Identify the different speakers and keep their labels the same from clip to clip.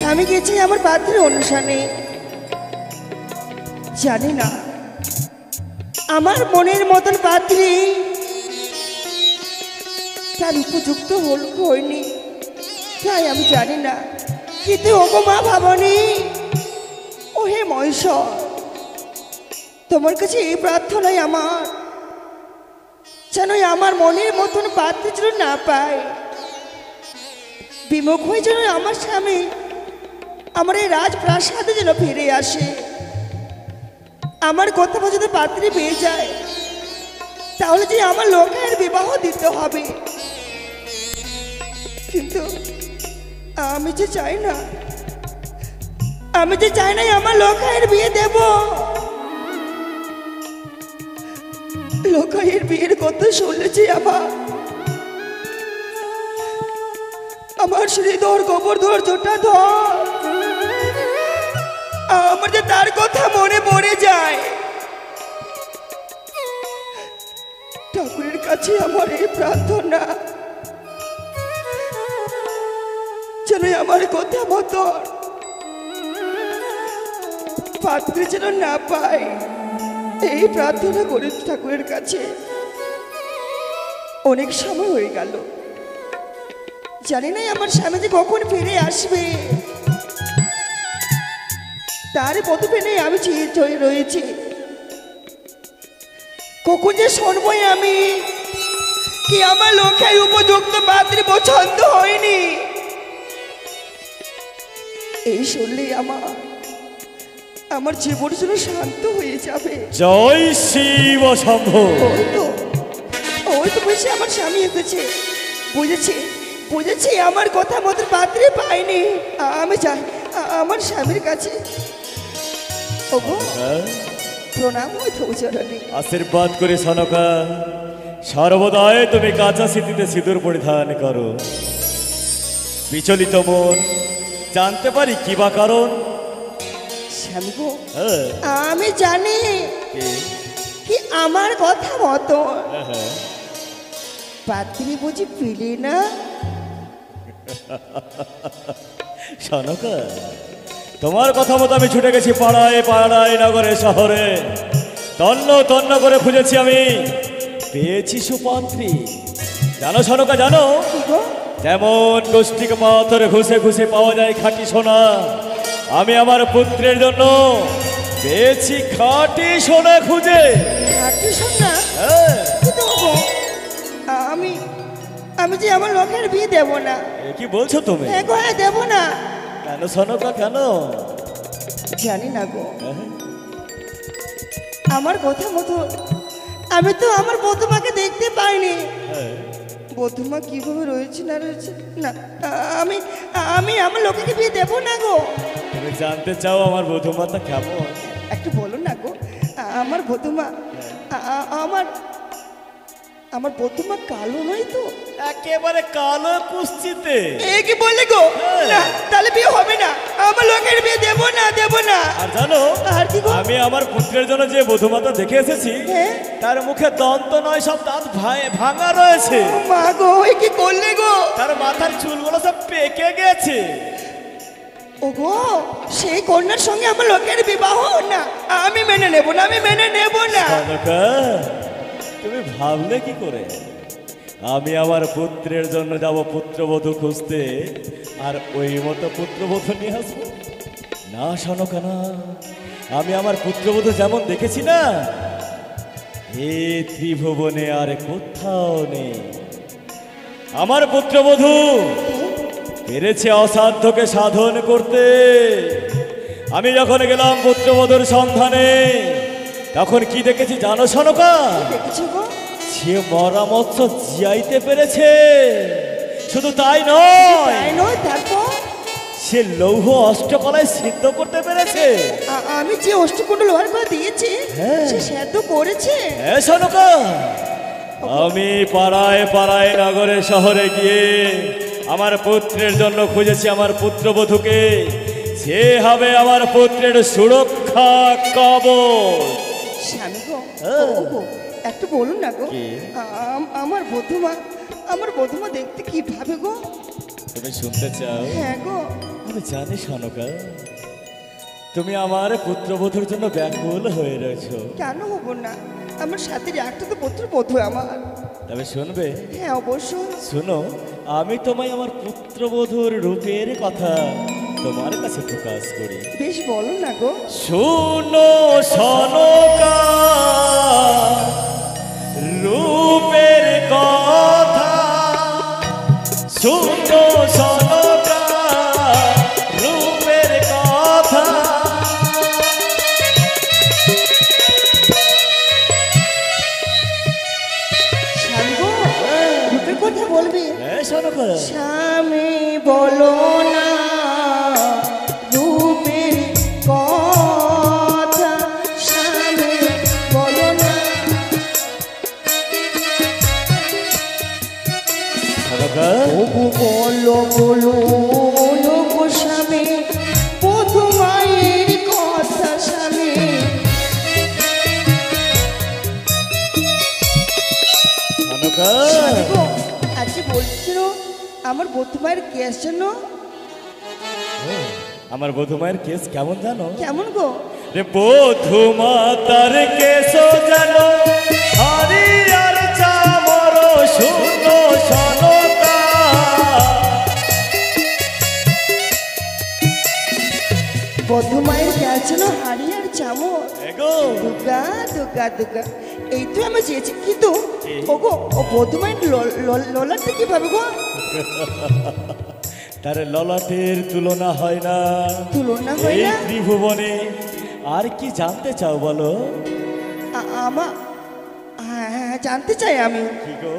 Speaker 1: আমি গেছি আমার পাত্রের অনুষ্ঠানে। জানি না আমার মনের মতন পাত্রী তার উপযুক্ত হয়নি, তাই আমি জানি না। কিন্তু ওগো মা ভাবনি, ও হে মহেশ্বর, তোমার কাছে এই প্রার্থনাই আমার, যেন আমার মনের মতন পাত্রী যেন না পায়। বিমুখ হয়ে যেন আমার স্বামী আমার এই রাজপ্রাসাদে যেন ফিরে আসে। আমার কথা যদি পাত্রী পেয়ে যায়, তাহলে যে আমার লোকের বিবাহ দিতে হবে। কিন্তু আমি যে চাই না, আমি যে চাই না আমার লোকের বিয়ে দেব। লোকের বিয়ের কথা শুনলেছি আমার শ্রীধর গোবর্ধর জোটা ধর, আমার যে তার কথা মনে পড়ে যায়। ঠাকুরের কাছে আমার এই প্রার্থনা, যেন আমার কথা মতো পাত্রী যেন না পায়, এই প্রার্থনা করে ঠাকুরের কাছে। অনেক সময় হয়ে গেল, জানি না আমার স্বামী যে কখন ফিরে আসবে। তার পদপেনে আমি চেয়ে রয়েছি, কখন যে শুনবই আমি কি আমার লোকের উপযুক্ত পাত্রী পছন্দ হয়নি। এই শুনলেই আমার জীবন যেন শান্ত হয়ে যাবে।
Speaker 2: জয় শিব শম্ভ।
Speaker 1: ওই তো বলছি আমার স্বামী এসেছে। বুঝেছি আমার কথা মতো পাত্রী পাইনি। আমি চাই আমার স্বামীর কাছে। প্রণাম চরণে।
Speaker 2: আশীর্বাদ করে সনকা, সর্বদাই তুমি কাঁচা স্মৃতিতে সিঁদুর পরিধান করো। বিচলিত মন, জানতে পারি কি বা কারণ?
Speaker 1: স্বামী গো, আমি জানি কি আমার কথা মতো পাত্রী বুঝি পেলে না।
Speaker 2: সনকা, তোমার কথা মতো আমি ছুটে গেছি পাড়ায় পাড়ায়, নগরে শহরে, তন্ন তন্ন করে খুঁজেছি আমি, পেয়েছি সুপাত্রী। জানো সনকা, জানো যেমন গোষ্ঠীকে পাথরে ঘুষে ঘুষে পাওয়া যায় খাঁটি সোনা, আমি আমার পুত্রের জন্য পেয়েছি খাঁটি সোনা খুঁজে।
Speaker 1: খাঁটি সোনা? আমি যে আমার লোকের বিয়ে দেব না।
Speaker 2: কি বলছো তুমি?
Speaker 1: দেব না।
Speaker 2: কেন সনকা, কেন?
Speaker 1: জানি না গো, আমার কথা মতো আমি তো আমার বধূমাকে দেখতে পাইনি। বধূমা কিভাবে রয়েছে না রয়েছে না, আমি আমার লোকেকে বিয়ে দেব না গো।
Speaker 2: তুমি জানতে চাও আমার বধূমাটা কেমন?
Speaker 1: একটু বলো না গো। আমার বধূমা আমার বধূমা কালো নয় তো?
Speaker 2: একেবারে কালো কুস্তিতে।
Speaker 1: কি বলে গো? না, তাহলে বিয়ে হবে না। আমার লোকের বিয়ে দেব না।
Speaker 2: আর জানো,
Speaker 1: আর কি গো?
Speaker 2: আমি আমার পুত্রের জন্য যে বধূমাতা দেখে এসেছি, তার মুখে দন্ত নয়, সব দাঁত ভাঙা রয়েছে।
Speaker 1: মা গো, কি করলে গো?
Speaker 2: তার মাথার চুলগুলো সব পেকে গেছে।
Speaker 1: ওগো, সেই কন্যার সঙ্গে আমার লোকের বিবাহ না, আমি মেনে নেব না।
Speaker 2: তুমি ভাবলে কি করে আমি আমার পুত্রের জন্য যাব পুত্রবধূ খুঁজতে, আর ওই মতো পুত্রবধূ নিয়ে আসবো? না সনকা, না। আমি আমার পুত্রবধূ যেমন দেখেছি না, এ ত্রিভুবনে আর কোথাও নেই। আমার পুত্রবধূ পেরেছে অসাধ্যকে সাধন করতে। আমি যখন গেলাম পুত্রবধূর সন্ধানে, তখন কি দেখেছি জানো সনকা? সে মরা মৎস্য জিয়াইতে পেরেছে। শুধু তাই নয়, সে লৌহ অষ্টকলায় সিদ্ধ করতে পেরেছে।
Speaker 1: আমি যে অষ্টকুণ্ড লোহার করে দিয়েছি, সে সিদ্ধ করেছে।
Speaker 2: হ্যাঁ সনকা, আমি পাড়ায় পাড়ায়, নগরে শহরে গিয়ে আমার পুত্রের জন্য খুঁজেছি আমার পুত্রবধূকে। সে হবে আমার পুত্রের সুরক্ষা কবচ।
Speaker 1: স্বামী গো, একটু বলুন না গো, আমার বধূমা দেখতে কিভাবে গো?
Speaker 2: তুমি শুনতে চাও?
Speaker 1: হ্যাঁ গো।
Speaker 2: আমি জানি সনকা, তুমি আমার পুত্রবধূর জন্য ব্যাকুল হয়ে রয়েছো।
Speaker 1: কেন হবো না? আমার সাথে একটা তো পুত্রবধূ আমার।
Speaker 2: তবে শুনবে?
Speaker 1: হ্যাঁ অবশ্যই।
Speaker 2: শুনো, আমি তোমায় আমার পুত্রবধূর রূপের কথা তোমার কাছে প্রকাশ করি।
Speaker 1: বেশ বলো না গো।
Speaker 2: শুনো সনকা, রূপের কথা, শুনো সনকা, রূপের কথা।
Speaker 1: স্বামী গো, রূপের কথা বলবি?
Speaker 2: হ্যাঁ সনকা।
Speaker 1: স্বামী বলো না রূপের কথা, স্বামী বলো না।
Speaker 2: সনকা,
Speaker 1: তবু বলো বলো গো স্বামী, বধূ মায়ের কথা স্বামী।
Speaker 2: সনকা,
Speaker 1: স্বামী গো, আজকে বলছিল আমার বধূ মায়ের কেস জন্য।
Speaker 2: আমার বধূ মায়ের কেস কেমন জানো?
Speaker 1: কেমন গো?
Speaker 2: রে বধূ মাতার কেস জানো, হরিয়ার চামর শুনো সনকা।
Speaker 1: বধূ মায়ের কেস জন্য হাড়ি আর চামচ।
Speaker 2: এগো
Speaker 1: দুর্গা দুর্গা দুর্গা, এই তো আমি চেয়েছি, কিন্তু ওগো ও বধূ মায়ের ললাটটা কিভাবে গো?
Speaker 2: তার ললাটের তুলনা হয় না,
Speaker 1: তুলনা হয়
Speaker 2: এই
Speaker 1: না?
Speaker 2: ত্রিভুবনে। আর কি জানতে চাও বলো?
Speaker 1: আমা হ্যাঁ হ্যাঁ, জানতে চাই আমি।
Speaker 2: কি গো?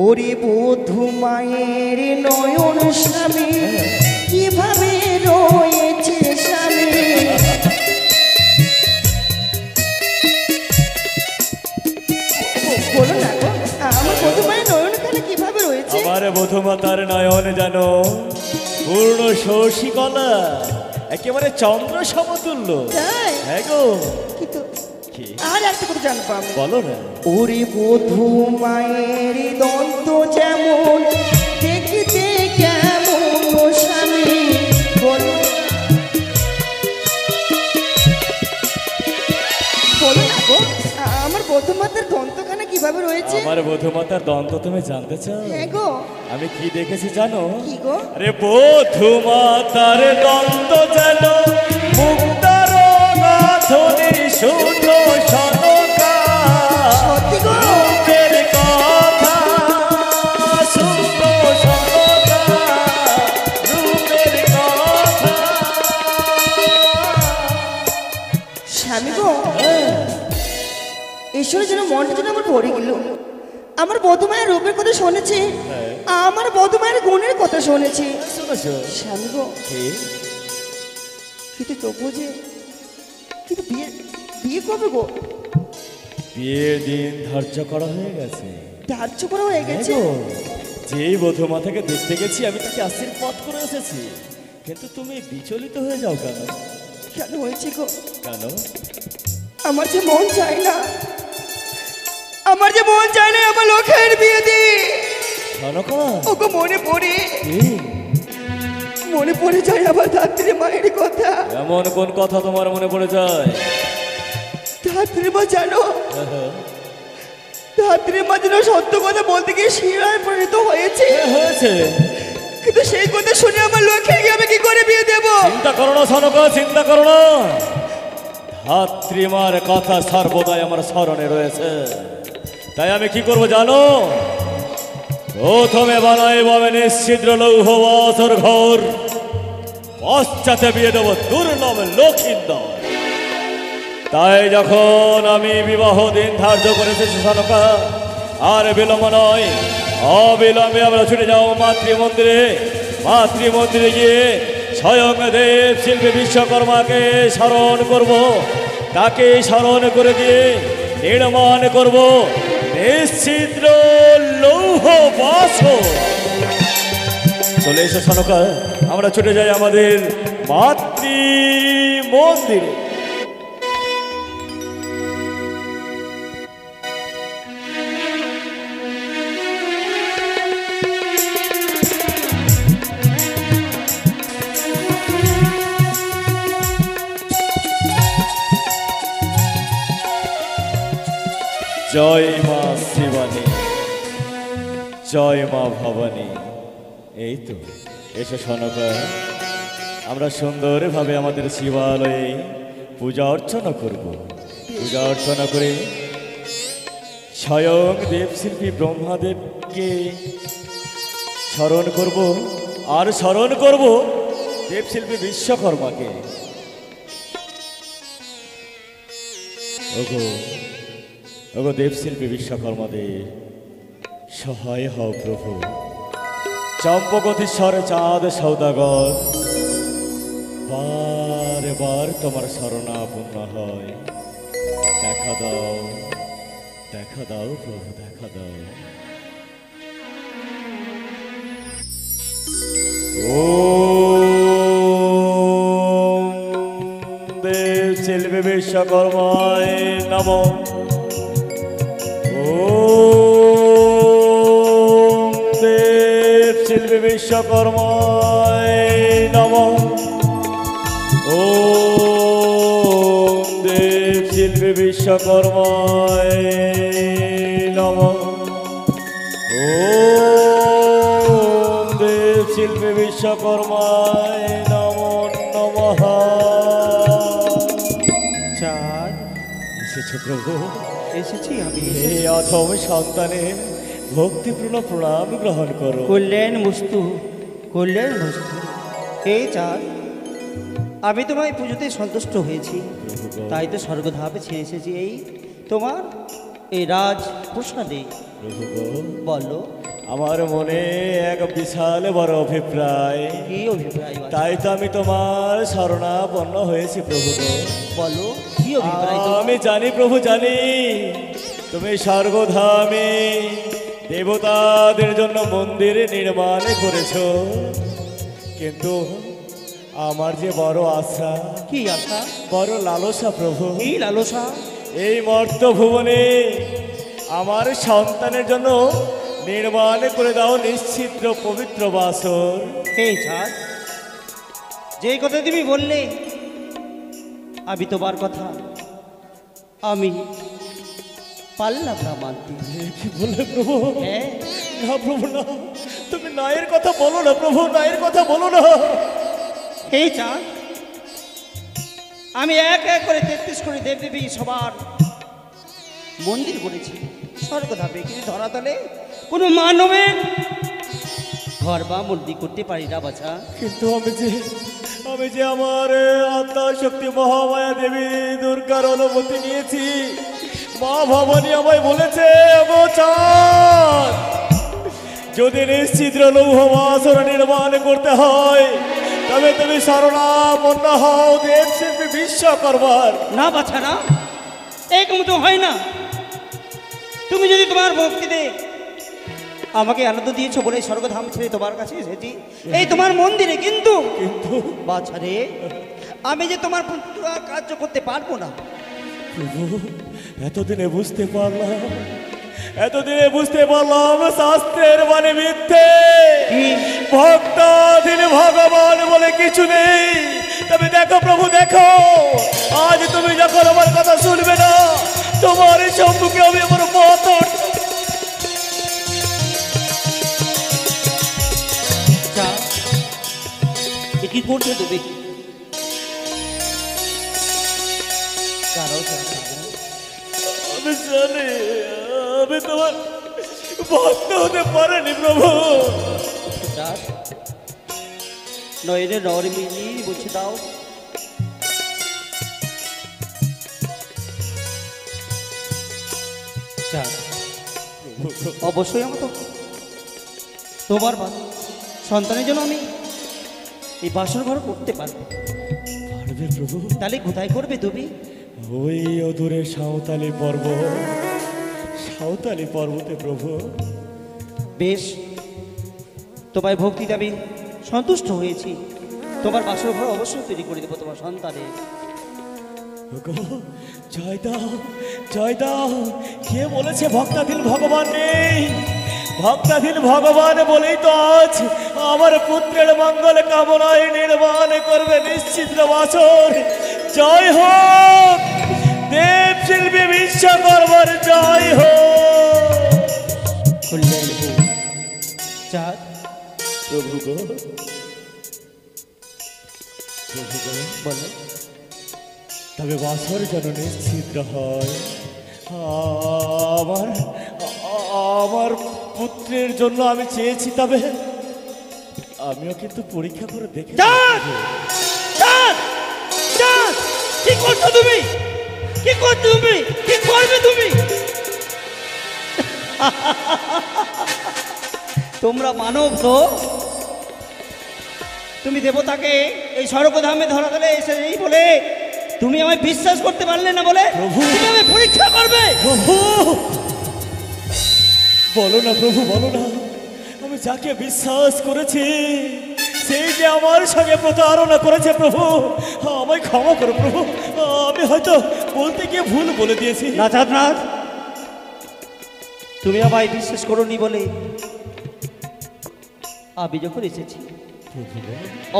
Speaker 1: ওরে বধূ মায়ের নয়ন স্বামী, কিভাবে রয়েছে স্বামী? বলো না গো, আমার বধূ মায়ের নয়ন খানে কিভাবে রয়েছে?
Speaker 2: আমার বধূ মাতার নয়ন জানো পূর্ণ শশীকলা, একেবারে চন্দ্র সমতুল্য।
Speaker 1: তাই?
Speaker 2: হ্যাঁ গো।
Speaker 1: কিন্তু
Speaker 2: কি?
Speaker 1: আর একটা কথা জানবো আমি।
Speaker 2: বলো না।
Speaker 1: ওরে বধূ মায়ের দন্ত যেমন, দেখতে কেমন ও স্বামী? বলো বলো না গো, আমার বধূ মাতার দন্তখানা কিভাবে রয়েছে?
Speaker 2: আমার বধূ মাতার দন্ত তুমি জানতে চাও?
Speaker 1: হ্যাঁ গো।
Speaker 2: আমি কি দেখেছি জানো?
Speaker 1: কি গো?
Speaker 2: আরে বধূ মাতার দন্ত যেন মুক্তার নাথনি শুনো সনকা।
Speaker 1: সত্যি গো?
Speaker 2: রূপের কথা শুনো সনকা, রূপের কথা।
Speaker 1: স্বামী গো, ঈশ্বরের জন্য মনটা যেন আমার পড়ে গেল। আমার বধূ মায়ের রূপের কথা শুনেছি, আমার বধূ মায়ের গুণের কথা শুনেছি।
Speaker 2: শুনেছো?
Speaker 1: স্বামী গো,
Speaker 2: কি?
Speaker 1: কিন্তু তবু যে, কিন্তু বিয়ে বিয়ে কবে গো?
Speaker 2: বিয়ের দিন ধার্য করা হয়ে গেছে।
Speaker 1: ধার্য করা হয়ে গেছে?
Speaker 2: হ্যাঁ গো, যেই বধূ মাতাকে দেখতে গেছি আমি তাকে আশীর্বাদ করে এসেছি, কিন্তু তুমি বিচলিত হয়ে যাও কেন?
Speaker 1: কেন হয়েছে গো?
Speaker 2: কেন?
Speaker 1: আমার যে মন চায় না, আমার যে মন চায় না আমার লোকের বিয়ে দি।
Speaker 2: সনকা,
Speaker 1: ওগো মনে পড়ে,
Speaker 2: কি?
Speaker 1: মনে পড়ে যায় আমার ধাত্রী মায়ের কথা।
Speaker 2: এমন কোন কথা তোমার মনে পড়ে যায়?
Speaker 1: ধাত্রী মা জানো, ধাত্রী মা যেন সত্য কথা বলতে গিয়ে শিরায় পরিণত হয়েছে।
Speaker 2: হয়েছে?
Speaker 1: কিন্তু সেই কথা শুনে আমার লোকের আমি কি করে বিয়ে দেব?
Speaker 2: চিন্তা করো না সনকা, চিন্তা করো না। ধাত্রীমার কথা সর্বদাই আমার স্মরণে রয়েছে। তাই আমি কি করব জানো? প্রথমে বানাইব আমি নিশ্চিদ্র লৌহ বাসর ঘর, পশ্চাতে বিয়ে দেব দুর্লভ লক্ষিন্দর। তাই যখন আমি বিবাহ দিন ধার্য করেছি সনকা, আর বিলম্ব নয়, অবিলম্বে আমরা ছুটে যাও মাতৃমন্দিরে। মাতৃমন্দিরে গিয়ে স্বয়ং দেব শিল্পী বিশ্বকর্মাকে স্মরণ করব, তাকে স্মরণ করে দিয়ে নির্মাণ করব নিশ্চিদ্র লৌহ বাসর। চলে এসো সনকা, আমরা ছুটে যাই আমাদের মাতৃ মন্দিরে। জয় মা শিবানী, জয় মা ভবানী। এই তো এসো সনকা, আমরা সুন্দরভাবে আমাদের শিবালয়ে পূজা অর্চনা করব। পূজা অর্চনা করে স্বয়ং দেবশিল্পী ব্রহ্মাদেবকে স্মরণ করব, আর স্মরণ করব দেবশিল্পী বিশ্বকর্মাকে। ওগো ওগো দেবশিল্পী বিশ্বকর্মা দেব, সহায় হও প্রভু। চম্পকতীশ্বর চাঁদ সৌদাগর, বারে বার তোমার শরণাপন্ন হয়। দেখা দাও, দেখা দাও প্রভু, দেখা দাও। ওম দেবশিল্পী বিশ্বকর্মায় নমঃ। ওম দেবশিল্পী বিশ্বকর্মায় নমঃ। ওম দেবশিল্পী বিশ্বকর্মায় নমঃ। ওম দেবশিল্পী বিশ্বকর্মায় নমো নমঃ।
Speaker 1: চাঁদ,
Speaker 2: এসেছো প্রভু,
Speaker 1: এসেছি আমি।
Speaker 2: হে অথম সন্তানের ভক্তিপূর্ণ প্রণাম গ্রহণ করো।
Speaker 1: কল্যাণ মস্তু, কল্যাণ মস্তু। এই চাঁদ, আমি তোমায় পুজোতে সন্তুষ্ট হয়েছি, তাই তো স্বর্গধামে ছেড়ে এসেছি এই তোমার এই রাজ প্রসাদে।
Speaker 2: প্রভু গো,
Speaker 1: বলো
Speaker 2: আমার মনে এক বিশাল বড় অভিপ্রায়,
Speaker 1: কি অভিপ্রায়?
Speaker 2: তাই তো আমি তোমার শরণাপন্ন হয়েছি প্রভু গো।
Speaker 1: বলো কি অভিপ্রায় তোমার?
Speaker 2: আমি জানি প্রভু, জানি তুমি স্বর্গধামে দেবতাদের জন্য মন্দির নির্মাণ করেছ, কিন্তু আমার যে বড় আশা,
Speaker 1: কি আশা?
Speaker 2: বড় লালসা প্রভু,
Speaker 1: কি লালসা?
Speaker 2: এই মর্ত ভুবনে আমার সন্তানের জন্য নির্মাণ করে দাও নিশ্চিদ্র পবিত্র বাসর।
Speaker 1: এই চাঁদ, যে কথা তুমি বললে, আমি তোমার কথা আমি পারলাম না মানতে।
Speaker 2: কি বলে প্রভু?
Speaker 1: হ্যাঁ,
Speaker 2: না প্রভু না, তুমি নায়ের কথা বলো না প্রভু, নায়ের কথা বলো না।
Speaker 1: এই চাঁদ, আমি এক এক করে 33 করে দেবদেবী সবার মন্দির করেছি স্বর্গধামে, কিন্তু ধরাতলে কোনো মানবের ঘর বা মন্দির করতে পারি না বাছা।
Speaker 2: কিন্তু আমি যে আমার আত্মা শক্তি মহামায়া দেবী দুর্গার অনুমতি নিয়েছি। মা ভবানী আমায় বলেছে, গো চাঁদ, যদি নিশ্চিদ্র লৌহ বাসর নির্মাণ করতে হয়, তবে তুমি শরণাপন্ন হও দেবশিল্পী বিশ্বকর্মার।
Speaker 1: না বাছা না, এরকম তো হয় না। তুমি যদি তোমার ভক্তিতে আমাকে আনন্দ দিয়েছো বলে স্বর্গধাম ছেড়ে তোমার কাছে এসেছি এই তোমার মন্দিরে, কিন্তু বাছা রে, আমি যে তোমার কার্য করতে পারবো না।
Speaker 2: প্রভু, এতদিনে বুঝতে পারলাম শাস্ত্রের মানে মিথ্যে। ভক্তাধীন ভগবান বলে কিছু নেই। তবে দেখো প্রভু, দেখো, আজ তুমি যখন আমার কথা শুনবে না, তোমার এই সম্মুখে আমি আমার মত
Speaker 1: কি করছো তুমি?
Speaker 2: আমি জানি আমি তোমার ভক্ত হতে পারিনি প্রভু।
Speaker 1: নয়নে নর মিলি বুঝে দাও। অবশ্যই আমার তো তোমার সন্তানের জন্য আমি এই বাসর ঘর করতে পারবো।
Speaker 2: পারবে প্রভু?
Speaker 1: তাহলে কোথায় করবে তুমি?
Speaker 2: ওই অদূরে সাঁওতালি পর্বতে প্রভু।
Speaker 1: বেশ, তোমায় ভক্তিতে আমি সন্তুষ্ট হয়েছি। তোমার বাসর ঘর অবশ্যই তৈরি করে দেবো তোমার সন্তানের।
Speaker 2: জয় দাও। কে বলেছে ভক্তাধীন ভগবান নেই? ভক্তাধীন ভগবান বলেই তো আজ আমার পুত্রের মঙ্গল কামনায় নির্মাণ করবে নিশ্চিদ্র বাসর। জয় হোক দেব শিল্পী বিশ্বকর্মার জয় হো।
Speaker 3: কল্যাণ হোক। চাঁদ,
Speaker 2: প্রভু গো, প্রভু গো,
Speaker 3: বলো।
Speaker 2: তবে বাসর যেন নিশ্চিদ্র হয়। আমার আমার পুত্রের জন্য আমি চেয়েছি, তবে আমিও কিন্তু পরীক্ষা করে দেখে
Speaker 3: চাঁদ, চাঁদ, চাঁদ, কি করছো তুমি? কি করছো তুমি? কি করবে তুমি? তোমরা মানব তো, তুমি দেবতাকে এই স্বর্গধামে ধরা দিলে এসে এই বলে তুমি আমায় বিশ্বাস করতে পারলে না বলে
Speaker 2: প্রভু।
Speaker 3: তুমি আমায় পরীক্ষা করবে।
Speaker 2: প্রভু বলো না, প্রভু বলো না, আমি যাকে বিশ্বাস করেছি সেই যে আমার সঙ্গে প্রতারণা করেছে, প্রভু আমায় ক্ষমা করো প্রভু। আমি হয়তো বলতে গিয়ে ভুল বলে দিয়েছি।
Speaker 3: না চাঁদনাথ, তুমি আমায় বিশ্বাস করোনি বলে আমি যখন এসেছি,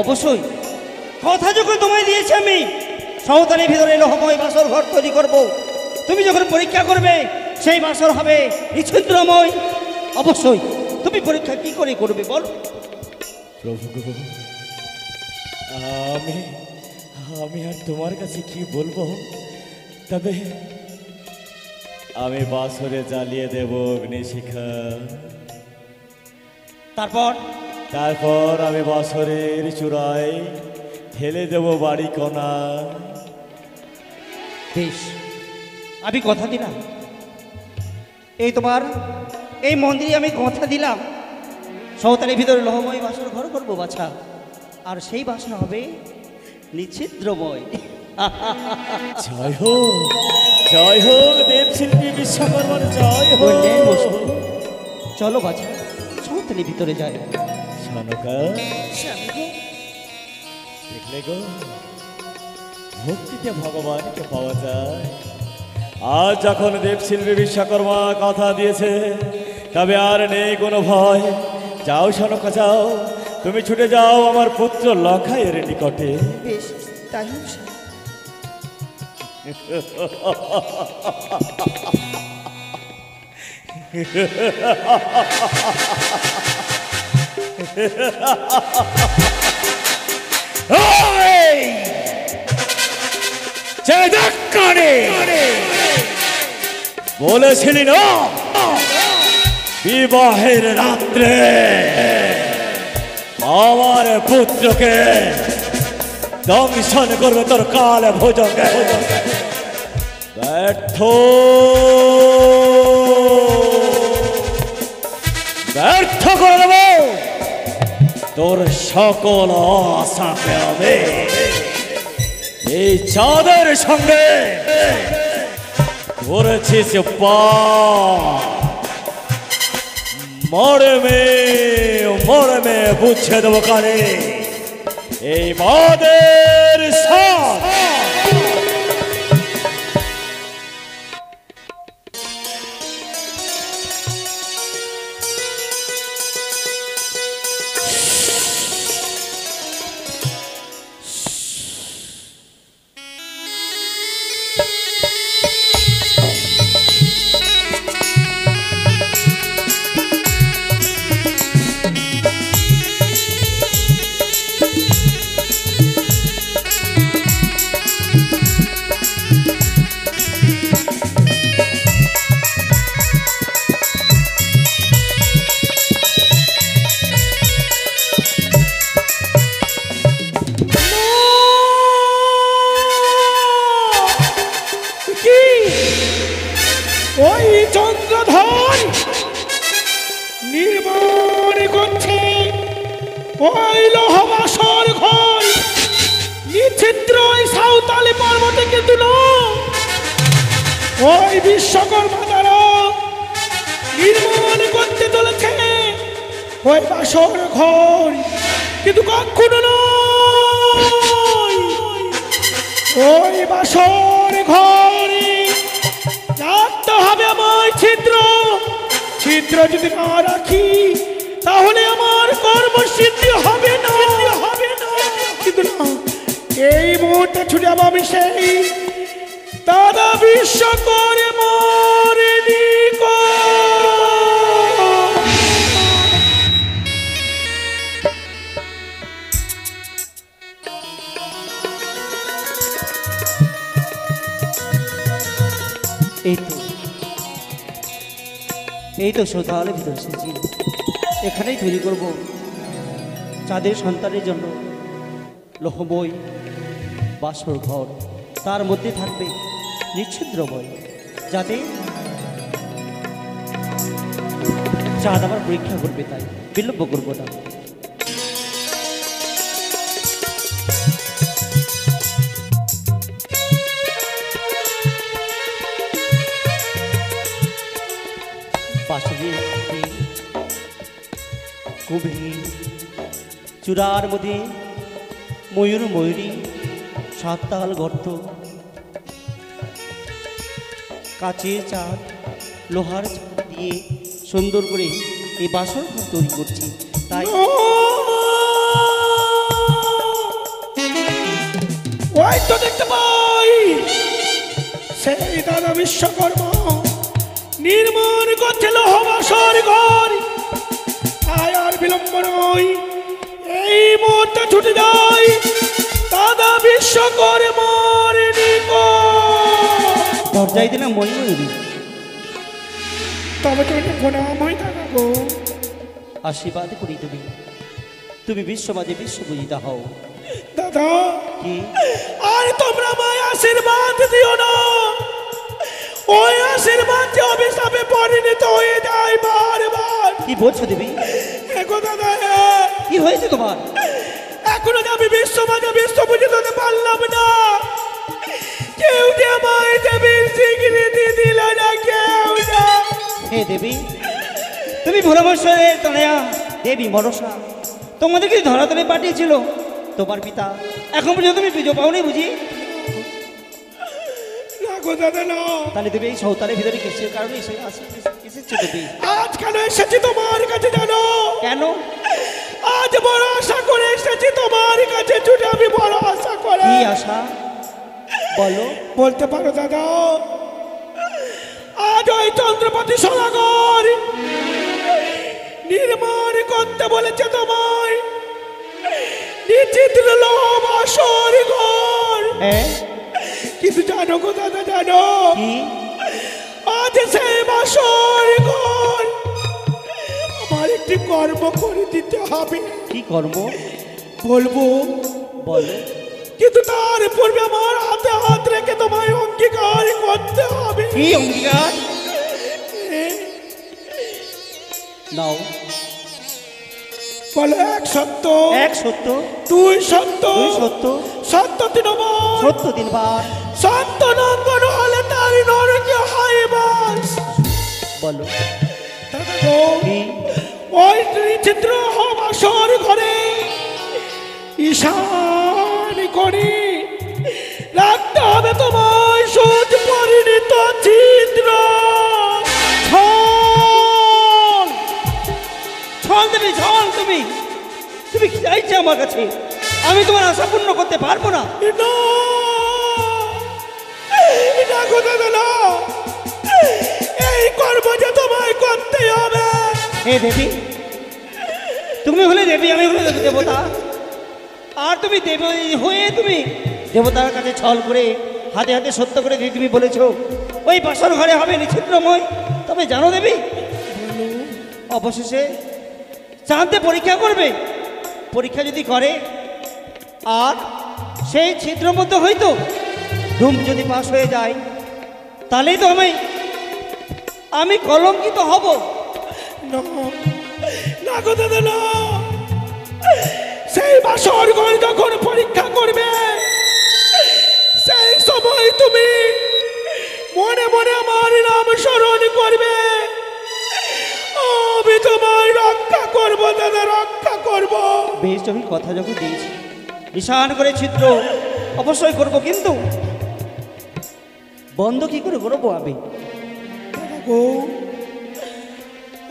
Speaker 3: অবশ্যই কথা যখন তোমায় দিয়েছি আমি সাঁওতালির ভিতরে লোহময় বাসর ঘর তৈরি করব, তুমি যখন পরীক্ষা করবে সেই বাসর হবে নিচ্ছিদ্রময়। অবশ্যই তুমি পরীক্ষা কি করে করবে বল?
Speaker 2: প্রভু গো, আমি আমি আর তোমার কাছে কি বলবো, তবে আমি বাসরে জ্বালিয়ে দেব অগ্নিশিখা। তারপর আমি বাসরের চূড়ায় ঠেলে দেব বাড়ি কণা।
Speaker 3: বেশ, আমি কথা দিলাম, এই তোমার এই মন্দিরে আমি কথা দিলাম সাঁওতালির ভিতরে লোহময় বাসর ঘর করবো বাছা, আর সেই বাসর হবে নিচ্ছিদ্রময়।
Speaker 2: জয় হোক, জয় হোক দেবশিল্পী বিশ্বকর্মার জয়
Speaker 3: বললেন
Speaker 2: হোক।
Speaker 3: বসু, চলো বাছা সাঁওতালির ভিতরে যাই।
Speaker 2: সনকা, দেখলে গো, ভক্তিতে ভগবানকে পাওয়া যায়। আজ যখন দেবশিল্পী বিশ্বকর্মা কথা দিয়েছে, তবে আর নেই কোনো ভয়। যাও সনকা যাও, তুমি ছুটে যাও আমার পুত্র লখাইয়ের নিকটে।
Speaker 1: বেশ, তাই হোক স্বামী।
Speaker 2: বলেছিলি না বিবাহের রাত্রে আমার পুত্রকে দংশন করবে তোর কাল ভোজকে। ব্যর্থ ব্যর্থ করে দেব তোর সকল আশাকে। আমি এই চাঁদের সঙ্গে করেছিস মরমে মরমে বুঝে দেবো কানে এই বাদের সাথ।
Speaker 4: ওই চন্দ্রধর নির্মাণ করছে ওই লোহবাসর ঘর নিচ্ছিদ্র সাঁওতালি পর্বতে, কিন্তু ওই বিশ্বকর্মা দ্বারা নির্মাণ করতে চলেছে ওই বাসর ঘর, কিন্তু কখনো নয়। ওই বাসর ঘরে রাখতে হবে আমার ছিদ্র। ছিদ্র যদি না রাখি তাহলে আমার কর্মসিদ্ধি হবে না, কিন্তু না, এই মুহূর্তে ছুটে যাবো আমি সেই দাদা বিশ্বকরে মরে
Speaker 3: এই তো সৌদালের ভিতরে এসেছি। এখানেই তৈরি করব চাঁদের সন্তানের জন্য লোহময় বাসর ঘর। তার মধ্যে থাকবে নিচ্ছিদ্রময়, যাতে চাঁদ আবার পরীক্ষা করবে, তাই বিলম্ব করবো না। গভীর চূড়ার মধ্যে ময়ূর ময়ূরী, সাততাল গর্ত, কাচের চাঁদ, লোহার চাঁদ দিয়ে সুন্দর করে এই বাসর ঘর তৈরি করছি। তাই
Speaker 4: ওই তো দেখতে পাই সেই দাদা বিশ্বকর্মা নির্মাণ করছে লোহ বাসর ঘর। তাই আর বিলম্ব নয়, এই মুহূর্তে ছুটে যাই দাদা বিশ্বকর্মার নিকট।
Speaker 3: দরজায় দিলাম ময়ূরী,
Speaker 4: তবে তুমি প্রণাম হয়ে থাকা গো।
Speaker 3: আশীর্বাদ করি তুমি, তুমি বিশ্ববাদে বিশ্বপূজিতা হও।
Speaker 4: দাদা
Speaker 3: কি
Speaker 4: আর তোমরা আমায় আশীর্বাদ দিও না, ওই আশীর্বাদ যে অভিশাপে পরিণত হয়ে যায় বারবার।
Speaker 3: কি বলছো দেবী?
Speaker 4: এগো দাদা,
Speaker 3: কি হয়েছে তোমার?
Speaker 4: এখনো যে আমি বিশ্ববাদে বিশ্বপূজিত হতে পারলাম না, কেউ যে আমায় দেবীর স্বীকৃতি দিল না, কেউ না।
Speaker 3: হে দেবী, তুমি ভোলামশ্বরের তনয়া দেবী মনসা, তোমাদেরকে ধরাতলে পাঠিয়েছিল তোমার পিতা। এখন পর্যন্ত তুমি পুজো পাওনি বুঝি?
Speaker 4: না গো দাদা না।
Speaker 3: তাহলে দেবী এই সৌতারের ভিতরে কিসের কারণে এসেছো দেবী?
Speaker 4: আজ কেন এসেছি তোমার কাছে জানো?
Speaker 3: কেন?
Speaker 4: আজ বড় আশা করে এসেছি তোমার কাছে, ছুটে আমি বড় আশা করে।
Speaker 3: কি আশা বলো?
Speaker 4: বলতে পারো দাদা? আজ ওই চন্দ্রপতি সদাগর নির্মাণ করতে বলেছে তোমায় নিচিত্র লোহ বাসর ঘর।
Speaker 3: হ্যাঁ,
Speaker 4: কিন্তু জানো গো দাদা, জানো
Speaker 3: কি?
Speaker 4: আজ সেই বাসর ঘর আমার একটি কর্ম করে দিতে হবে।
Speaker 3: কি কর্ম
Speaker 4: বলবো?
Speaker 3: বলো।
Speaker 4: কিন্তু তার পূর্বে আমার হাতে হাত রেখে তোমায় অঙ্গীকার করতে হবে।
Speaker 3: কি অঙ্গীকার? নাও
Speaker 4: বলো, এক সত্য,
Speaker 3: এক সত্য,
Speaker 4: দুই সত্য,
Speaker 3: দুই সত্য,
Speaker 4: সত্য তিনবার,
Speaker 3: সত্য তিনবার।
Speaker 4: সত্য নঙ্গন হলে তার নরকে হাইবাস।
Speaker 3: বলো।
Speaker 4: দাদা গো,
Speaker 3: কি?
Speaker 4: ওই চিত্র বাসর ঘরে ঈশান করে রাখতে হবে তোমায় সুচ পরিণত চিত্র।
Speaker 3: ছল দেবী, ছল। তুমি তুমি কি চাইছো আমার কাছে? আমি তোমার আশা পূর্ণ করতে পারবো না।
Speaker 4: না গো দাদা না, এই কর্ম যে তোমায় করতে হবে।
Speaker 3: হে দেবী, তুমি হলে দেবী, আমি হলে দেবতা। আর তুমি দেবী হয়ে তুমি দেবতার কাছে ছল করে হাতে হাতে সত্য করে দিয়ে তুমি বলেছো ওই বাসর ঘরে হবে নিচ্ছিদ্রময়। তবে জানো দেবী, অবশেষে চাঁদে পরীক্ষা করবে। পরীক্ষা যদি করে আর সেই ছিদ্র মধ্যে হয়তো ধূম যদি পাশ হয়ে যায়, তাহলেই তো আমি কলঙ্কিত হব।
Speaker 4: না গো দাদা না, সেই বাসর ঘর যখন পরীক্ষা করবে সেই সময় তুমি মনে মনে আমার নাম স্মরণ করবে। আমি তোমায় রক্ষা করবো দাদা, রক্ষা করবো।
Speaker 3: বেশ, আমি কথা যখন দিয়েছি নিশান করে ছিদ্র অবশ্যই করব, কিন্তু বন্ধ কি করে করবো আমি?
Speaker 4: দাদা গো,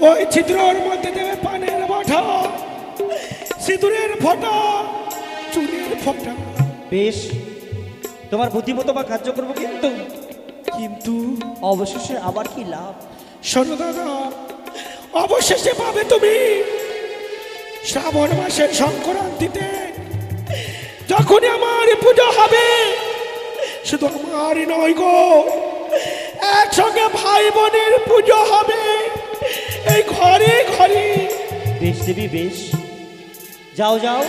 Speaker 4: ওই ছিদ্রর মধ্যে দেবে পানের বাঠা, সিঁদুরের ফোঁটা, চুলের ফোঁটা।
Speaker 3: বেশ, তোমার বুদ্ধিমতো বা কার্য করবো, কিন্তু
Speaker 4: কিন্তু
Speaker 3: অবশেষে আবার কি লাভ?
Speaker 4: শোনো দাদা, অবশেষে পাবে তুমি শ্রাবণ মাসের সংক্রান্তিতে, যখনই আমার পুজো হবে, শুধু আমারই নয় গো, একসঙ্গে ভাই বোনের পুজো হবে এই ঘরে ঘরে।
Speaker 3: বেশ দেবী বেশ, যাও যাও,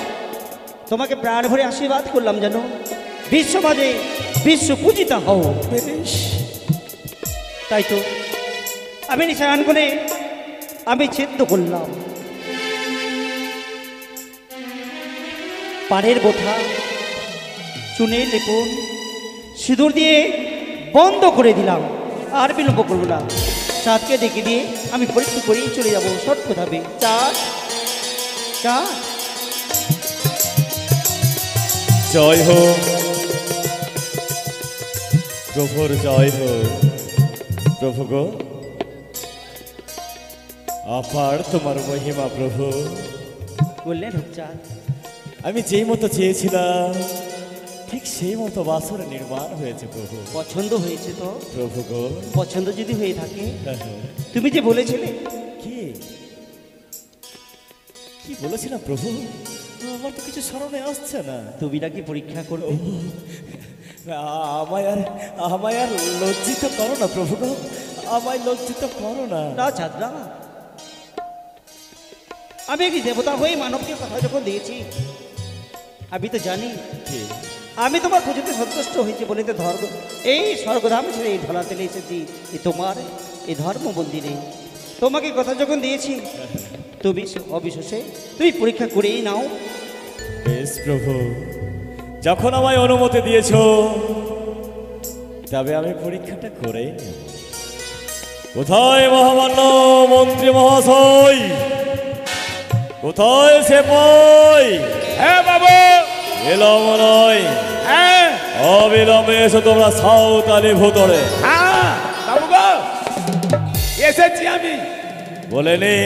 Speaker 3: তোমাকে প্রাণ ভরে আশীর্বাদ করলাম যেন বিশ্ব মাঝে বিশ্ব পূজিতা হও।
Speaker 4: বেশ,
Speaker 3: তাই তো আমি নিশান করে আমি ছেদ করলাম। পাড়ের বোথা চুনে লেপন সিঁদুর দিয়ে বন্ধ করে দিলাম। আর বিলম্ব করবো না, চাঁদকে ডেকে দিয়ে আমি পরীক্ষা করেই চলে যাবো শর্ট কোথাবে। চাঁদ চাঁদ,
Speaker 2: জয় হোক প্রভুর, জয় হোক প্রভু গো, আপার তোমার মহিমা প্রভু।
Speaker 3: বললেন হোক চাঁদ।
Speaker 2: আমি যেই মতো চেয়েছিলাম ঠিক সেই মতো বাসর নির্মাণ হয়েছে প্রভু।
Speaker 3: পছন্দ হয়েছে তো
Speaker 2: প্রভু গো,
Speaker 3: পছন্দ যদি হয়ে থাকে, তুমি যে বলেছিলে
Speaker 2: কি কি বলেছিলাম প্রভু? আমার তো কিছু স্মরণে আসছে না।
Speaker 3: তুমি নাকি পরীক্ষা করবে।
Speaker 2: আমায় আর লজ্জিত করো না প্রভু গো, আমায় লজ্জিত করো না।
Speaker 3: না চাঁদ না, আমি কি দেবতা হয়ে মানবকে কথা যখন দিয়েছি, আমি তো জানি
Speaker 2: কি?
Speaker 3: আমি তোমার পুজোতে সন্তুষ্ট হয়েছি বলে তো ধর্ম এই স্বর্গধাম ছেড়ে এই ধরাতেলে এসেছি, তোমার এই ধর্ম মন্দিরে। তোমাকে কথা যখন দিয়েছি, তুমি অবিশ্বাসে তুমি পরীক্ষা করেই নাও।
Speaker 2: বেশ প্রভু, যখন আমায় অনুমতি দিয়েছো তবে আমি পরীক্ষাটা করেই নেব। কোথায় মহামান্য মন্ত্রী মহাশয়? কোথায় সেপাই?
Speaker 4: হ্যাঁ বাবু,
Speaker 2: এলাম নয়,
Speaker 4: হ্যাঁ
Speaker 2: অবিলম্বে এসো তোমরা সাঁওতালি ভুতরে।
Speaker 4: হ্যাঁ বাবু গো, এসেছি আমি।
Speaker 2: বলেনি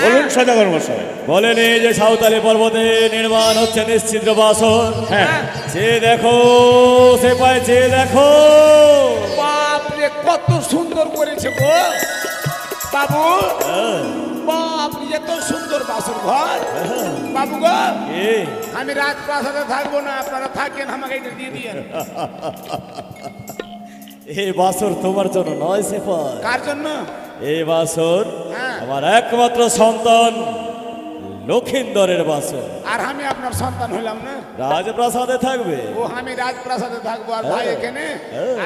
Speaker 5: বলুন সদাগর মশাই।
Speaker 2: বলেনি যে সাঁওতালি পর্বতে নির্মাণ হচ্ছে নিশ্চিদ্র বাসন।
Speaker 5: হ্যাঁ,
Speaker 2: সে দেখো সেপাই, যে দেখো।
Speaker 4: বাপরে কত সুন্দর করেছে গো বাবু, বাপরে এত সুন্দর বাসর ঘর। বাবু গো,
Speaker 2: এ
Speaker 4: আমি রাজপ্রাসাদে থাকবো না, আপনারা থাকেন, আমাকে এটা দিয়ে দিয়েন।
Speaker 2: এই বাসর তোমার জন্য নয় সেপাই,
Speaker 4: কার জন্য?
Speaker 2: এই বাসর
Speaker 4: হ্যাঁ।
Speaker 2: আমার একমাত্র সন্তান লক্ষিন্দরের বাসর।
Speaker 4: আর আমি আপনার সন্তান হইলাম না?
Speaker 2: রাজপ্রাসাদে থাকবে।
Speaker 4: ও আমি রাজপ্রাসাদে থাকবো আর ভাই এখানে?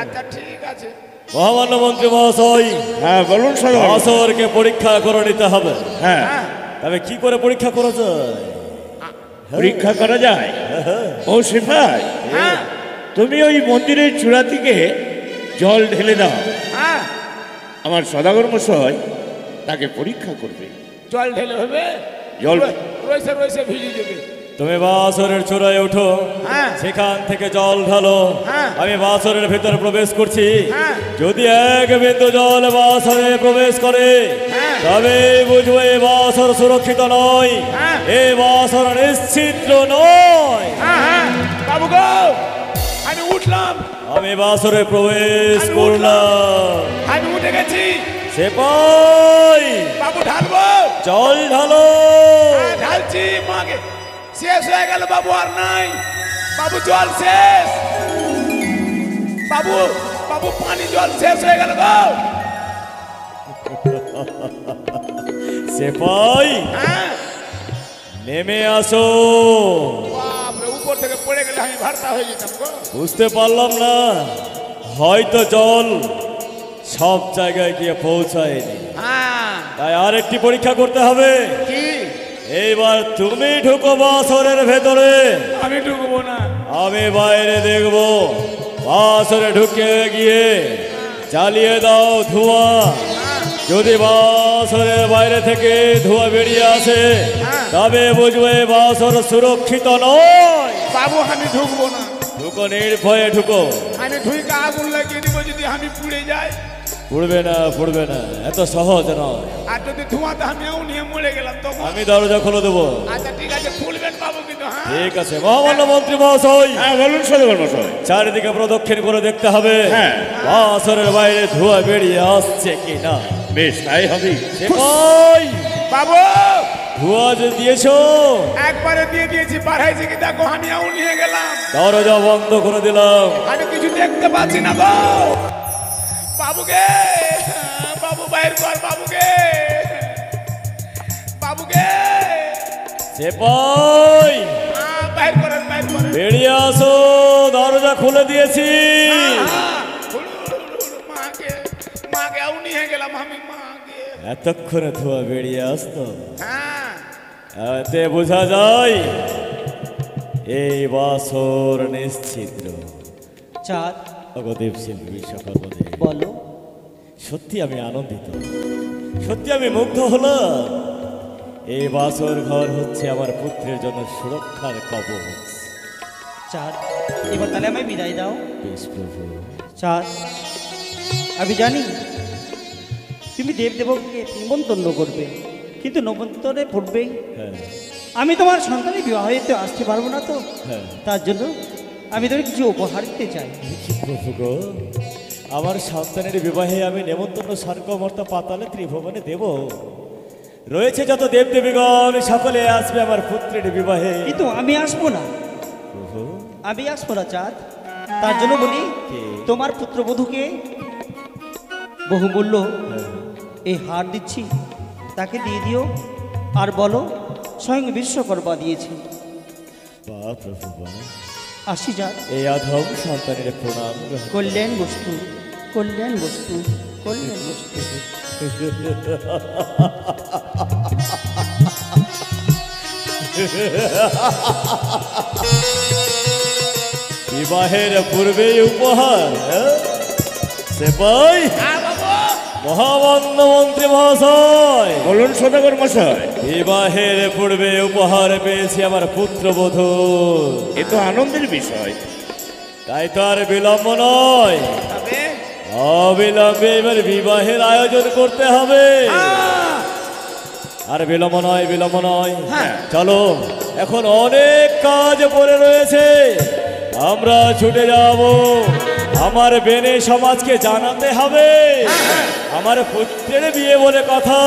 Speaker 4: আচ্ছা ঠিক আছে।
Speaker 2: মহামান্য মন্ত্রী মহাশয়,
Speaker 5: হ্যাঁ বলুন সদাগর মশাই।
Speaker 2: বাসরকে পরীক্ষা করে নিতে হবে।
Speaker 5: হ্যাঁ,
Speaker 4: হ্যাঁ
Speaker 2: তবে কি করে পরীক্ষা করা যায়?
Speaker 5: পরীক্ষা করা যায়। ও সিপাই,
Speaker 4: হ্যাঁ
Speaker 5: তুমি ওই মন্দিরের চূড়া থেকে জল ঢেলে দাও,
Speaker 4: হ্যাঁ,
Speaker 5: আমার সদাগর মশাই তাকে পরীক্ষা করবে।
Speaker 4: জল ঢেলে হবে?
Speaker 5: জল
Speaker 4: রয়েছে রয়েছে ভিজে যাবে।
Speaker 2: তুমি বাসরের চূড়ায় ওঠো,
Speaker 4: হ্যাঁ।
Speaker 2: সেখান থেকে জল ঢালো।
Speaker 4: হ্যাঁ।
Speaker 2: আমি বাসরের ভিতরে প্রবেশ করছি।
Speaker 4: হ্যাঁ।
Speaker 2: যদি এক বিন্দু জল বাসরে প্রবেশ করে
Speaker 4: হ্যাঁ।
Speaker 2: তবে বুঝবো এই বাসর সুরক্ষিত নয়,
Speaker 4: হ্যাঁ।
Speaker 2: এই বাসর নিশ্চিদ্র নয়।
Speaker 4: হ্যাঁ হ্যাঁ বাবু গো, আমি উঠলাম,
Speaker 2: আমি বাসরে প্রবেশ
Speaker 4: আমি
Speaker 2: করলাম।
Speaker 4: আমি উঠে গেছি।
Speaker 2: সেপাই,
Speaker 4: বাবু ঢালবো?
Speaker 2: জল ঢালো।
Speaker 4: হ্যাঁ, ঢালছি। মাকে শেষ হয়ে গেল বাবু, আর নাই বাবু, জল শেষ। বাবু বাবু পানি জল শেষ হয়ে গেল গো।
Speaker 2: সেপাই,
Speaker 4: হ্যাঁ
Speaker 2: নেমে আসো।
Speaker 4: বাপরে, উপর থেকে পড়ে গেলে আমি ভারতা হয়ে যেতাম গো।
Speaker 2: বুঝতে পারলাম না, হয়তো জল সব জায়গায় গিয়ে পৌঁছায়নি,
Speaker 4: হ্যাঁ
Speaker 2: তাই আরেকটি পরীক্ষা করতে হবে।
Speaker 4: কি?
Speaker 2: এইবার তুমি ঢুকো বাসরের ভেতরে,
Speaker 4: আমি ঢুকবো না।
Speaker 2: আমি বাইরে দেখব। বাসরে ঢুকে গিয়ে জ্বালিয়ে দাও ধোঁয়া। যদি বাসরের বাইরে থেকে ধোঁয়া বেরিয়ে আসে তবে বুঝবে বাসর সুরক্ষিত নয়।
Speaker 4: বাবু আমি ঢুকবো না।
Speaker 2: ঢুকো, নির্ভয়ে ঢুকো।
Speaker 4: আমি ঢুকে আগুন লাগিয়ে দিব, যদি আমি পুড়ে যাই।
Speaker 2: পড়বে না, এত সহজ নয়।
Speaker 4: আর যদি ধোঁয়াতে আমিও নিয়ে মরে গেলাম তখন?
Speaker 2: আমি দরজা খুলে দেবো।
Speaker 4: আচ্ছা ঠিক আছে, খুলবেন বাবু কিন্তু। হ্যাঁ
Speaker 2: ঠিক আছে মহামান্য মন্ত্রী মহাশয়,
Speaker 5: হ্যাঁ বলুন সদাগর মশাই।
Speaker 2: চারিদিকে প্রদক্ষিণ করে দেখতে হবে
Speaker 5: হ্যাঁ।
Speaker 2: বাসরের বাইরে ধোঁয়া বেরিয়ে আসছে কিনা।
Speaker 5: বেশ তাই হবে।
Speaker 2: সেপাই,
Speaker 4: বাবু
Speaker 2: ধোঁয়া যে দিয়েছো?
Speaker 4: একবারে দিয়ে দিয়েছি, বাড়াইছে কি দেখো, আমিও নিয়ে গেলাম।
Speaker 2: দরজা বন্ধ করে দিলাম।
Speaker 4: আমি কিছু দেখতে পাচ্ছি না গো। বাবুকে, বাবু বাইর কর বাবুকে, বাবুকে
Speaker 2: সেপাই,
Speaker 4: বাইর করেন, বাইর করেন।
Speaker 2: বেরিয়ে আসো, দরজা খুলে দিয়েছি।
Speaker 4: মাকে, মাকেও নিয়ে গেলাম আমি, মাকে।
Speaker 2: এতক্ষণে ধোঁয়া বেরিয়ে আসতো,
Speaker 4: হ্যাঁ
Speaker 2: এতে বোঝা যায় এই বাসর নিশ্চিদ্র।
Speaker 3: চাঁদ,
Speaker 2: ভগদেব শিল্পী সকল
Speaker 3: বলো।
Speaker 2: সত্যি আমি আনন্দিত, সত্যি আমি মুগ্ধ হলাম। এই বাসর ঘর হচ্ছে আমার পুত্রের জন্য সুরক্ষার কবচ।
Speaker 3: চাঁদ, এবার তাহলে আমায় বিদায় দাও।
Speaker 2: বেশ প্রভু।
Speaker 3: চাঁদ, আমি জানি তুমি দেবদেবকে নিমন্ত্রণ করবে, কিন্তু নিমন্ত্রণে পড়বেই।
Speaker 2: হ্যাঁ
Speaker 3: আমি তোমার সন্তানের বিবাহিতে আসতে পারবো না তো,
Speaker 2: হ্যাঁ।
Speaker 3: তার জন্য আমি তোমাকে কিছু উপহার দিতে চাই।
Speaker 2: কি প্রভু গো, আমার সন্তানের বিবাহে আমি নেমন্তন্ন স্বর্গমর্ত পাতালে ত্রিভুবনে দেব। রয়েছে যত দেবদেবীগণ সকলে আসবে আমার পুত্রের বিবাহে।
Speaker 3: কিন্তু আমি আসবো না,
Speaker 2: প্রভু
Speaker 3: আমি আসবো না চাঁদ। তার জন্য বলি,
Speaker 2: কে?
Speaker 3: তোমার পুত্রবধূকে বহুমূল্য এই হার দিচ্ছি, তাকে দিয়ে দিও। আর বলো স্বয়ং বিশ্বকর্মা দিয়েছি।
Speaker 2: বা প্রভু বা,
Speaker 3: আসি যাক।
Speaker 2: এই আধম সন্তানের প্রণাম গ্রহণ করো।
Speaker 3: কল্যাণ বস্তু, কল্যাণ বস্তু, কল্যাণ বস্তু।
Speaker 2: বিবাহের পূর্বে উপহার, সেপাই মহামান্য মন্ত্রী মহাশয়,
Speaker 5: বলুন সদাগর মশাই।
Speaker 2: বিবাহের পূর্বে উপহার পেয়েছি আমার পুত্রবধূ।
Speaker 5: এ তো আনন্দের বিষয়।
Speaker 2: তাই তো আর বিলম্ব নয়,
Speaker 4: তবে
Speaker 2: অবিলম্বে এবার বিবাহের আয়োজন করতে হবে। আর বিলম্ব নয়, বিলম্ব নয়।
Speaker 4: হ্যাঁ।
Speaker 2: চলো, এখন অনেক কাজ পড়ে রয়েছে, আমরা ছুটে যাব। আমার বেনে সমাজকে জানাতে হবে আমার পুত্রের বিয়ে বলে কথা।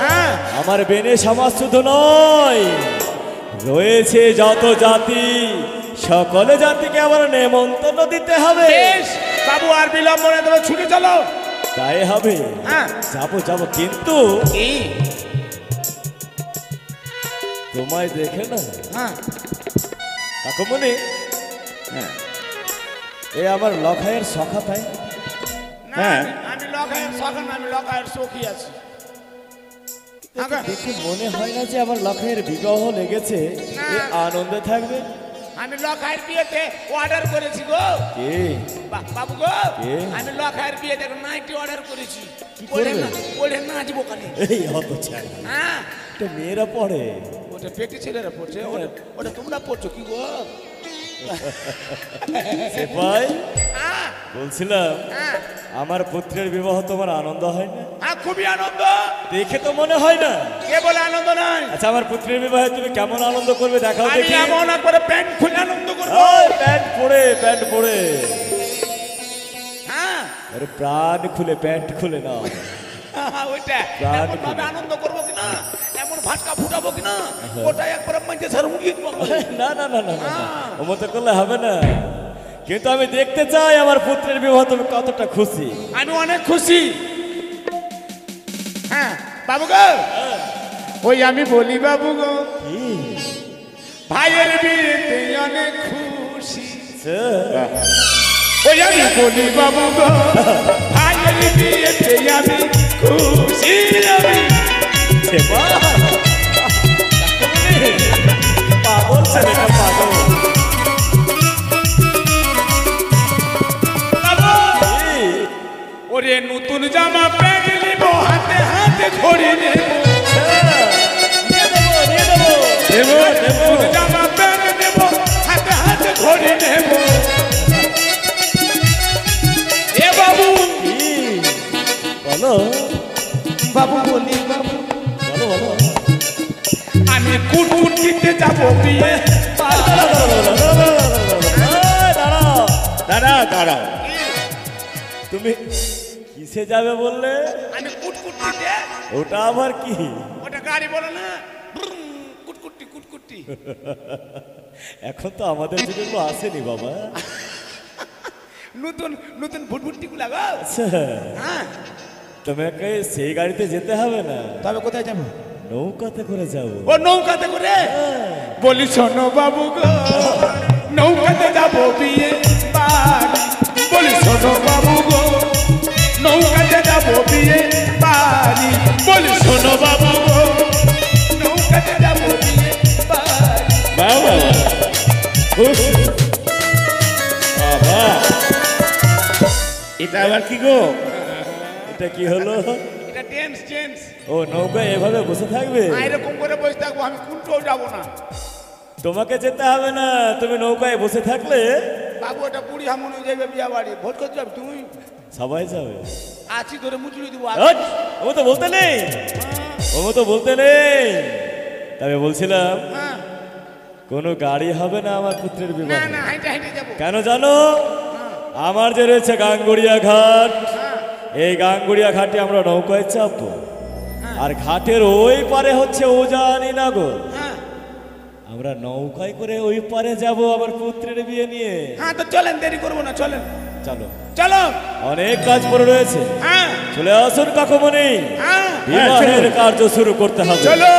Speaker 4: হ্যাঁ
Speaker 2: আমার বেনে সমাজ শুধু নয়, রয়েছে যত জাতি, সকলে জাতিকে আবার নেমন্তন্ন দিতে হবে।
Speaker 4: বেশ বাবু, আর বিলম্ব না, তবে ছুটে চলো।
Speaker 2: তাই হবে।
Speaker 4: হ্যাঁ
Speaker 2: যাবো যাবো, কিন্তু
Speaker 4: কি?
Speaker 2: তোমায় দেখে না
Speaker 4: হ্যাঁ
Speaker 2: কাকুমণি,
Speaker 5: হ্যাঁ
Speaker 2: এ আমার লখাইয়ের সখা, তাই
Speaker 4: না,
Speaker 5: হ্যাঁ।
Speaker 4: আমি লখায়ের সখান, আমি লখায়ের সখী আছি।
Speaker 2: একে দেখে মনে হয় না যে আমার লখাইয়ের বিবাহ লেগেছে,
Speaker 4: না।
Speaker 2: এ আনন্দে থাকবে।
Speaker 4: আমি লখায়ের বিয়েতে অর্ডার করেছি গো।
Speaker 2: কে?
Speaker 4: বাবু গো,
Speaker 2: কে?
Speaker 4: আমি লখায়ের বিয়েতে নাইটি অর্ডার করেছি।
Speaker 2: কি
Speaker 4: পড়ে
Speaker 2: করবে?
Speaker 4: না, পড়ে নাচবো কালি।
Speaker 2: এই হত চাই,
Speaker 4: হ্যাঁ
Speaker 2: তো মেয়েরা পড়ে।
Speaker 4: ওটা পেটে ছেলেরা পড়ছে, ওটা তোমরা পড়ছো কি গো?
Speaker 2: সেপাই,
Speaker 4: হ্যাঁ
Speaker 2: বলছিলাম
Speaker 4: হ্যাঁ
Speaker 2: আমার পুত্রের বিবাহ তোমার আনন্দ হয় না?
Speaker 4: হ্যাঁ, খুবই আনন্দ।
Speaker 2: দেখে তো মনে হয় না।
Speaker 4: কে বলে আনন্দ নাই?
Speaker 2: আচ্ছা, আমার পুত্রের বিবাহে তুমি কেমন আনন্দ করবে দেখাও
Speaker 4: আমি
Speaker 2: দেখি।
Speaker 4: এমন করে প্যান্ট খুলে আনন্দ করবো।
Speaker 2: ওই, প্যান্ট পরে, প্যান্ট পরে।
Speaker 4: হ্যাঁ
Speaker 2: আরে প্রাণ খুলে, প্যান্ট খুলে না।
Speaker 4: ওইটা
Speaker 2: প্রাণ
Speaker 4: এমন ভাবে
Speaker 2: খুলে।
Speaker 4: আনন্দ করবো কিনা, এমন ভাটকা ফুটাবো কিনা, ওটা একবার মাঝে সার মুগিয়ে দেবো।
Speaker 2: না না না না না, ও মতো করলে হবে না। কিন্তু আমি দেখতে চাই আমার পুত্রের বিবাহ তুমি কতটা খুশি।
Speaker 4: আমি অনেক খুশি। হ্যাঁ বাবু গো, ওই আমি বলি বাবু গো,
Speaker 2: কি?
Speaker 4: ভাইয়ের বিয়েতে অনেক খুশি।
Speaker 2: সে,
Speaker 4: ওই আমি বলি বাবু গো, ভাইয়ের বিয়েতে আমি খুশি। আমি
Speaker 2: সেবা, পাগল ছেলেটা, পাগল। কি?
Speaker 4: ওরে নতুন জামা প্যান্ট নিব, হাতে হাতে ঘড়ি নেব।
Speaker 2: নিয়ে দেবো, নিয়ে দেবো।
Speaker 5: দেব দেব।
Speaker 4: নতুন জামা প্যান্ট নেব, হাতে হাতে ঘড়ি নেব। এ বাবু,
Speaker 2: কি?
Speaker 4: বাবু বলি বাবু
Speaker 2: বলো বলো বলো।
Speaker 4: আমি কুটকুটিতে যাবো বিয়ে
Speaker 2: দাঁড়াও
Speaker 5: দাঁড়াও দাঁড়াও,
Speaker 2: তুমি কিসে যাবে বললে?
Speaker 4: আমি কুটকুটিতে
Speaker 2: ওটা আবার কি?
Speaker 4: ওটা গাড়ি বলো না ব্রুম, কুটকুটি কুটকুটি
Speaker 2: এখন তো আমাদের যুগে আসেনি বাবা।
Speaker 4: নতুন নতুন ভুটভুটি গুলা গো
Speaker 2: আচ্ছা,
Speaker 4: হ্যাঁ
Speaker 2: তোমাকে সেই গাড়িতে যেতে হবে না,
Speaker 4: তবে কোথায় যাবো
Speaker 2: নৌকাতে করে যাবো।
Speaker 4: ও নৌকাতে করে বলি শোনো বাবু গো নৌকাতে যাবো বিয়ে বাড়ি বলি শোনো বাবু গো নৌকাতে যাবো বিয়ে বাড়ি বলি শোনো বাবু গো নৌকাতে যাবো বিয়ে বাড়ি
Speaker 5: বাবা খুব বাবা, এটা আবার কি গো?
Speaker 2: এটা কি হলো?
Speaker 4: এটা টেন্স টেন্স
Speaker 2: ও নৌকায় এভাবে বসে থাকবে?
Speaker 4: এরকম করে বসে থাকবো আমি কোনটাও যাবো না
Speaker 2: তোমাকে যেতে হবে না, তুমি নৌকায় বসে থাকলে
Speaker 4: বাবু ওটা বুড়ি হামন হয়ে যাবে বিয়া বাড়ি ভোট করতে যাবে তুমি
Speaker 2: সবাই যাবে।
Speaker 4: আছি ধরে মুচড়ি দিব
Speaker 2: হট! ও তো বলতে নেই, ও তো বলতে নেই। তবে বলছিলাম
Speaker 4: হ্যাঁ
Speaker 2: কোনো গাড়ি হবে না আমার পুত্রের
Speaker 4: না
Speaker 2: বিবাহ।
Speaker 4: না হাইটে হাইটে যাবো
Speaker 2: কেন জানো? আমার যে রয়েছে গাঙ্গুড়িয়া ঘাট, এই গাঙ্গুড়িয়া ঘাটে আমরা নৌকায় চাপবো, আর ঘাটের ওই পারে হচ্ছে উজানি নগর।
Speaker 4: হ্যাঁ
Speaker 2: আমরা নৌকায় করে ওই পারে যাব আমার পুত্রের বিয়ে নিয়ে।
Speaker 4: হ্যাঁ তো চলেন দেরি করবো না চলেন
Speaker 2: চলো,
Speaker 4: চলো
Speaker 2: অনেক কাজ পড়ে রয়েছে,
Speaker 4: হ্যাঁ
Speaker 2: চলে আসুন কাকুমণি,
Speaker 4: হ্যাঁ
Speaker 2: বিবাহের কার্য শুরু করতে হবে।
Speaker 4: চলো